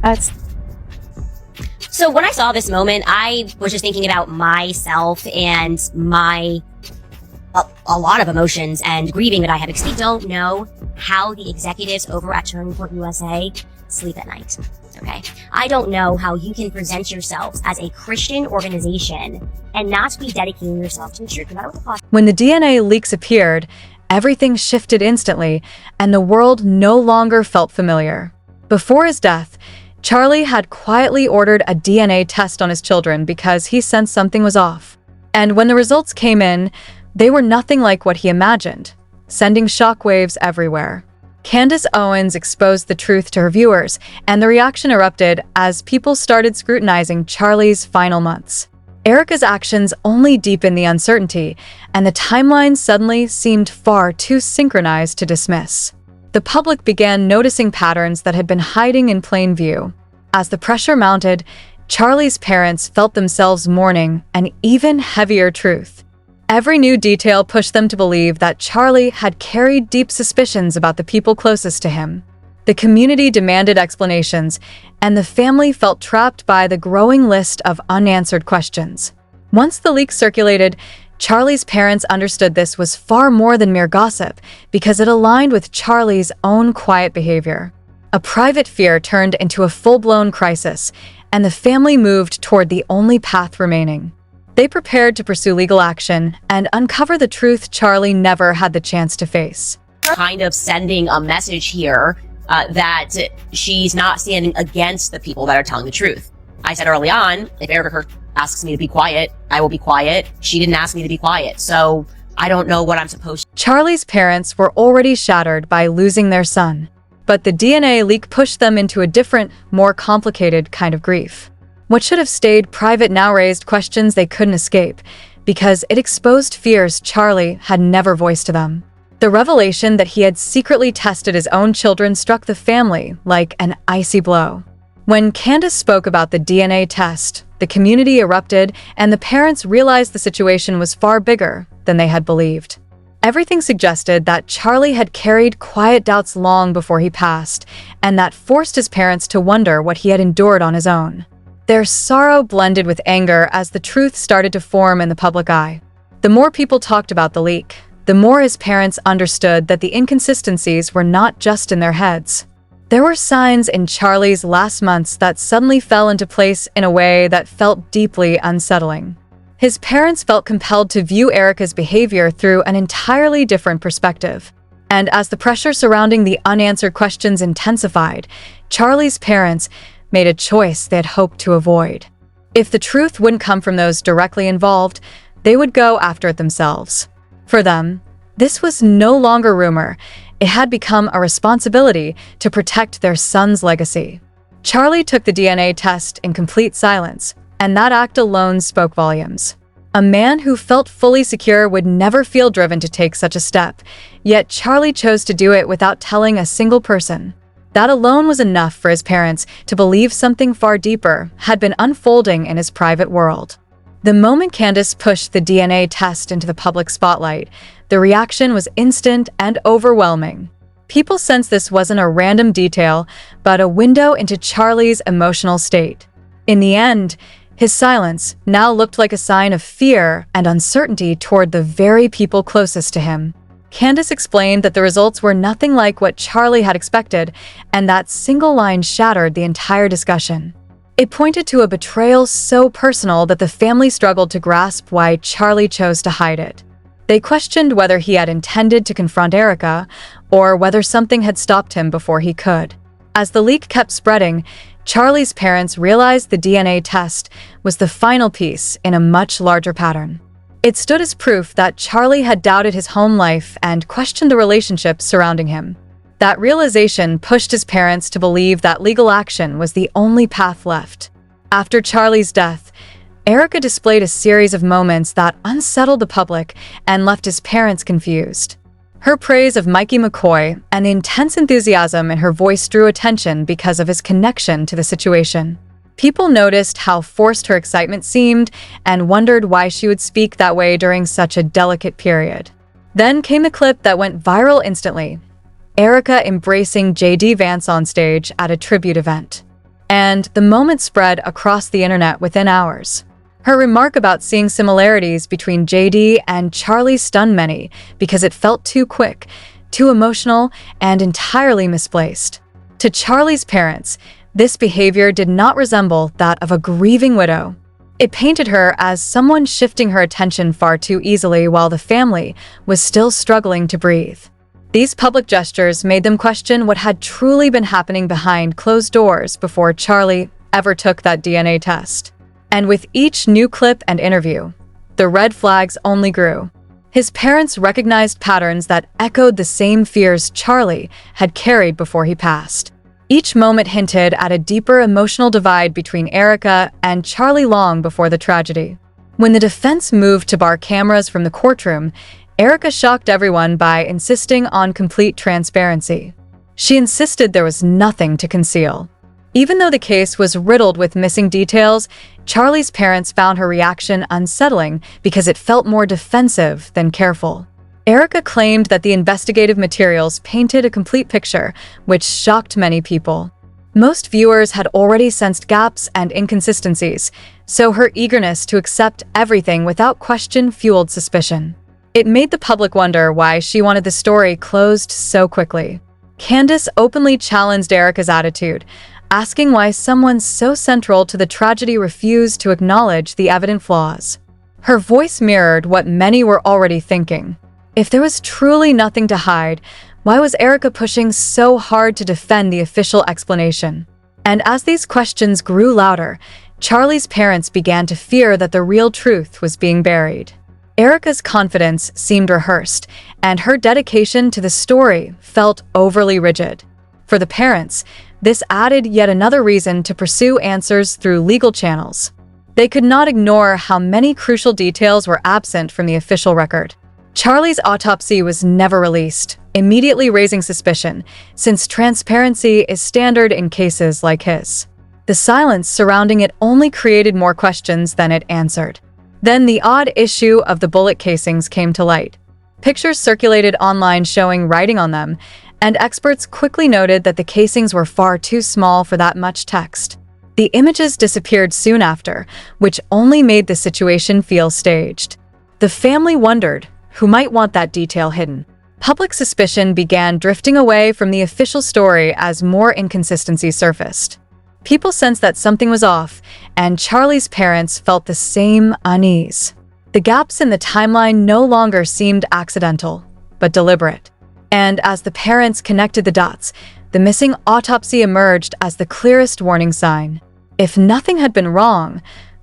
That's So when I saw this moment, I was just thinking about myself and a lot of emotions and grieving that I have, because they don't know how the executives over at Turning Point USA sleep at night. Okay. I don't know how you can present yourselves as a Christian organization and not be dedicating yourself to the truth, no matter what the cost. When the DNA leaks appeared, everything shifted instantly, and the world no longer felt familiar. Before his death, Charlie had quietly ordered a DNA test on his children because he sensed something was off. And when the results came in, they were nothing like what he imagined, sending shockwaves everywhere. Candace Owens exposed the truth to her viewers, and the reaction erupted as people started scrutinizing Charlie's final months. Erika's actions only deepened the uncertainty, and the timeline suddenly seemed far too synchronized to dismiss. The public began noticing patterns that had been hiding in plain view. As the pressure mounted, Charlie's parents felt themselves mourning an even heavier truth. Every new detail pushed them to believe that Charlie had carried deep suspicions about the people closest to him. The community demanded explanations, and the family felt trapped by the growing list of unanswered questions. Once the leak circulated, Charlie's parents understood this was far more than mere gossip because it aligned with Charlie's own quiet behavior. A private fear turned into a full-blown crisis, and the family moved toward the only path remaining. They prepared to pursue legal action and uncover the truth Charlie never had the chance to face. Kind of sending a message here that she's not standing against the people that are telling the truth. I said early on, if Erika Kirk asks me to be quiet, I will be quiet. She didn't ask me to be quiet, so I don't know what I'm supposed to. Charlie's parents were already shattered by losing their son, but the DNA leak pushed them into a different, more complicated kind of grief. What should have stayed private now raised questions they couldn't escape, because it exposed fears Charlie had never voiced to them. The revelation that he had secretly tested his own children struck the family like an icy blow. When Candace spoke about the DNA test, the community erupted, and the parents realized the situation was far bigger than they had believed. Everything suggested that Charlie had carried quiet doubts long before he passed, and that forced his parents to wonder what he had endured on his own. Their sorrow blended with anger as the truth started to form in the public eye. The more people talked about the leak, the more his parents understood that the inconsistencies were not just in their heads. There were signs in Charlie's last months that suddenly fell into place in a way that felt deeply unsettling. His parents felt compelled to view Erika's behavior through an entirely different perspective. And as the pressure surrounding the unanswered questions intensified, Charlie's parents made a choice they had hoped to avoid. If the truth wouldn't come from those directly involved, they would go after it themselves. For them, this was no longer rumor. It had become a responsibility to protect their son's legacy. Charlie took the DNA test in complete silence, and that act alone spoke volumes. A man who felt fully secure would never feel driven to take such a step, yet Charlie chose to do it without telling a single person. That alone was enough for his parents to believe something far deeper had been unfolding in his private world. The moment Candace pushed the DNA test into the public spotlight, the reaction was instant and overwhelming. People sensed this wasn't a random detail, but a window into Charlie's emotional state. In the end, his silence now looked like a sign of fear and uncertainty toward the very people closest to him. Candace explained that the results were nothing like what Charlie had expected, and that single line shattered the entire discussion. It pointed to a betrayal so personal that the family struggled to grasp why Charlie chose to hide it. They questioned whether he had intended to confront Erika, or whether something had stopped him before he could. As the leak kept spreading, Charlie's parents realized the DNA test was the final piece in a much larger pattern. It stood as proof that Charlie had doubted his home life and questioned the relationships surrounding him. That realization pushed his parents to believe that legal action was the only path left. After Charlie's death, Erika displayed a series of moments that unsettled the public and left his parents confused. Her praise of Mikey McCoy and the intense enthusiasm in her voice drew attention because of his connection to the situation. People noticed how forced her excitement seemed and wondered why she would speak that way during such a delicate period. Then came the clip that went viral instantly: Erika embracing J.D. Vance on stage at a tribute event. and the moment spread across the internet within hours. Her remark about seeing similarities between JD and Charlie stunned many because it felt too quick, too emotional, and entirely misplaced. To Charlie's parents, this behavior did not resemble that of a grieving widow. It painted her as someone shifting her attention far too easily while the family was still struggling to breathe. These public gestures made them question what had truly been happening behind closed doors before Charlie ever took that DNA test. And with each new clip and interview, the red flags only grew. His parents recognized patterns that echoed the same fears Charlie had carried before he passed. Each moment hinted at a deeper emotional divide between Erika and Charlie long before the tragedy. When the defense moved to bar cameras from the courtroom, Erika shocked everyone by insisting on complete transparency. She insisted there was nothing to conceal. Even though the case was riddled with missing details, Charlie's parents found her reaction unsettling because it felt more defensive than careful. Erika claimed that the investigative materials painted a complete picture, which shocked many people. Most viewers had already sensed gaps and inconsistencies, so her eagerness to accept everything without question fueled suspicion. It made the public wonder why she wanted the story closed so quickly. Candace openly challenged Erika's attitude, asking why someone so central to the tragedy refused to acknowledge the evident flaws. Her voice mirrored what many were already thinking. If there was truly nothing to hide, why was Erika pushing so hard to defend the official explanation? And as these questions grew louder, Charlie's parents began to fear that the real truth was being buried. Erika's confidence seemed rehearsed, and her dedication to the story felt overly rigid. For the parents, this added yet another reason to pursue answers through legal channels. They could not ignore how many crucial details were absent from the official record. Charlie's autopsy was never released, immediately raising suspicion, since transparency is standard in cases like his. The silence surrounding it only created more questions than it answered. Then the odd issue of the bullet casings came to light. Pictures circulated online showing writing on them, and experts quickly noted that the casings were far too small for that much text. The images disappeared soon after, which only made the situation feel staged. The family wondered who might want that detail hidden. Public suspicion began drifting away from the official story as more inconsistencies surfaced. People sensed that something was off, and Charlie's parents felt the same unease. The gaps in the timeline no longer seemed accidental, but deliberate. And as the parents connected the dots, the missing autopsy emerged as the clearest warning sign. If nothing had been wrong,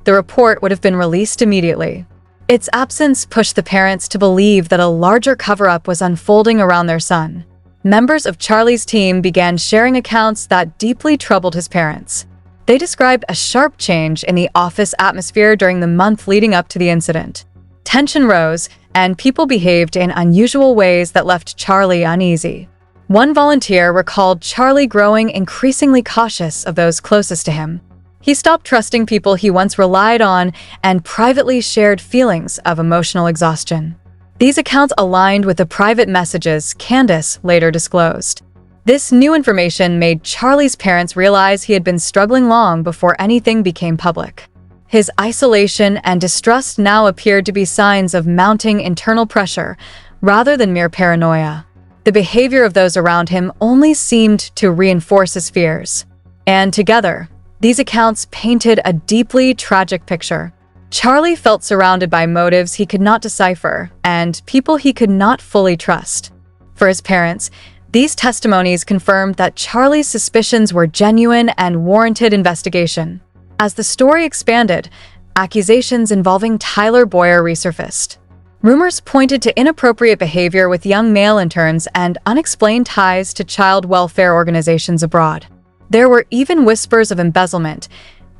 the report would have been released immediately. Its absence pushed the parents to believe that a larger cover-up was unfolding around their son. Members of Charlie's team began sharing accounts that deeply troubled his parents. They described a sharp change in the office atmosphere during the month leading up to the incident. Tension rose, and people behaved in unusual ways that left Charlie uneasy. One volunteer recalled Charlie growing increasingly cautious of those closest to him. He stopped trusting people he once relied on and privately shared feelings of emotional exhaustion. These accounts aligned with the private messages Candace later disclosed. This new information made Charlie's parents realize he had been struggling long before anything became public. His isolation and distrust now appeared to be signs of mounting internal pressure rather than mere paranoia. The behavior of those around him only seemed to reinforce his fears. And together, these accounts painted a deeply tragic picture. Charlie felt surrounded by motives he could not decipher and people he could not fully trust. For his parents, these testimonies confirmed that Charlie's suspicions were genuine and warranted investigation. As the story expanded, accusations involving Tyler Boyer resurfaced. Rumors pointed to inappropriate behavior with young male interns and unexplained ties to child welfare organizations abroad. There were even whispers of embezzlement,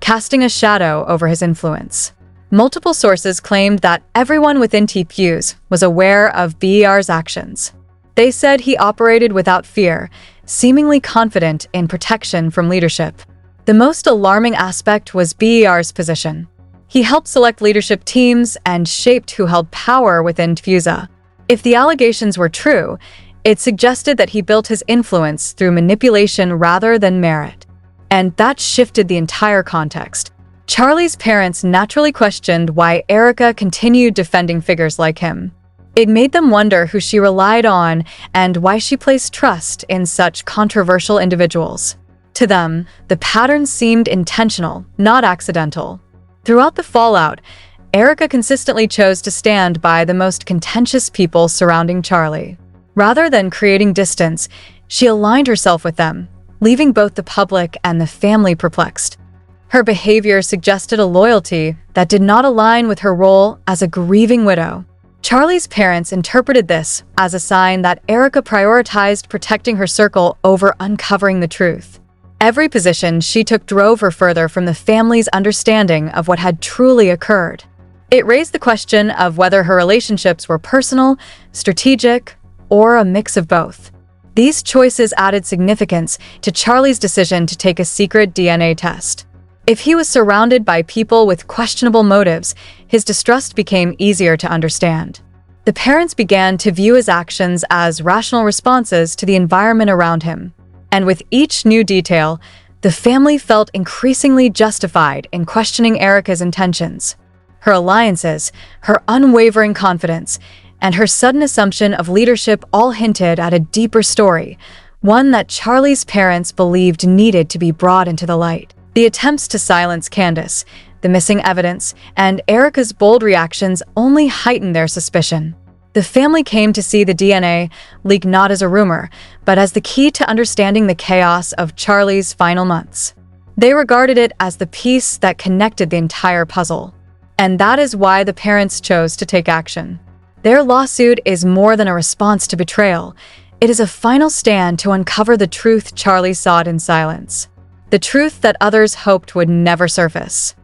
casting a shadow over his influence. Multiple sources claimed that everyone within TPUs was aware of BER's actions. They said he operated without fear, seemingly confident in protection from leadership. The most alarming aspect was BER's position. He helped select leadership teams and shaped who held power within TPUSA. If the allegations were true, it suggested that he built his influence through manipulation rather than merit. And that shifted the entire context. Charlie's parents naturally questioned why Erika continued defending figures like him. It made them wonder who she relied on and why she placed trust in such controversial individuals. To them, the pattern seemed intentional, not accidental. Throughout the fallout, Erika consistently chose to stand by the most contentious people surrounding Charlie. Rather than creating distance, she aligned herself with them, leaving both the public and the family perplexed. Her behavior suggested a loyalty that did not align with her role as a grieving widow. Charlie's parents interpreted this as a sign that Erika prioritized protecting her circle over uncovering the truth. Every position she took drove her further from the family's understanding of what had truly occurred. It raised the question of whether her relationships were personal, strategic, or a mix of both. These choices added significance to Charlie's decision to take a secret DNA test. If he was surrounded by people with questionable motives, his distrust became easier to understand. The parents began to view his actions as rational responses to the environment around him. And with each new detail, the family felt increasingly justified in questioning Erika's intentions. Her alliances, her unwavering confidence, and her sudden assumption of leadership all hinted at a deeper story, one that Charlie's parents believed needed to be brought into the light. The attempts to silence Candace, the missing evidence, and Erika's bold reactions only heightened their suspicion. The family came to see the DNA leak not as a rumor, but as the key to understanding the chaos of Charlie's final months. They regarded it as the piece that connected the entire puzzle. And that is why the parents chose to take action. Their lawsuit is more than a response to betrayal. It is a final stand to uncover the truth Charlie sought in silence. The truth that others hoped would never surface.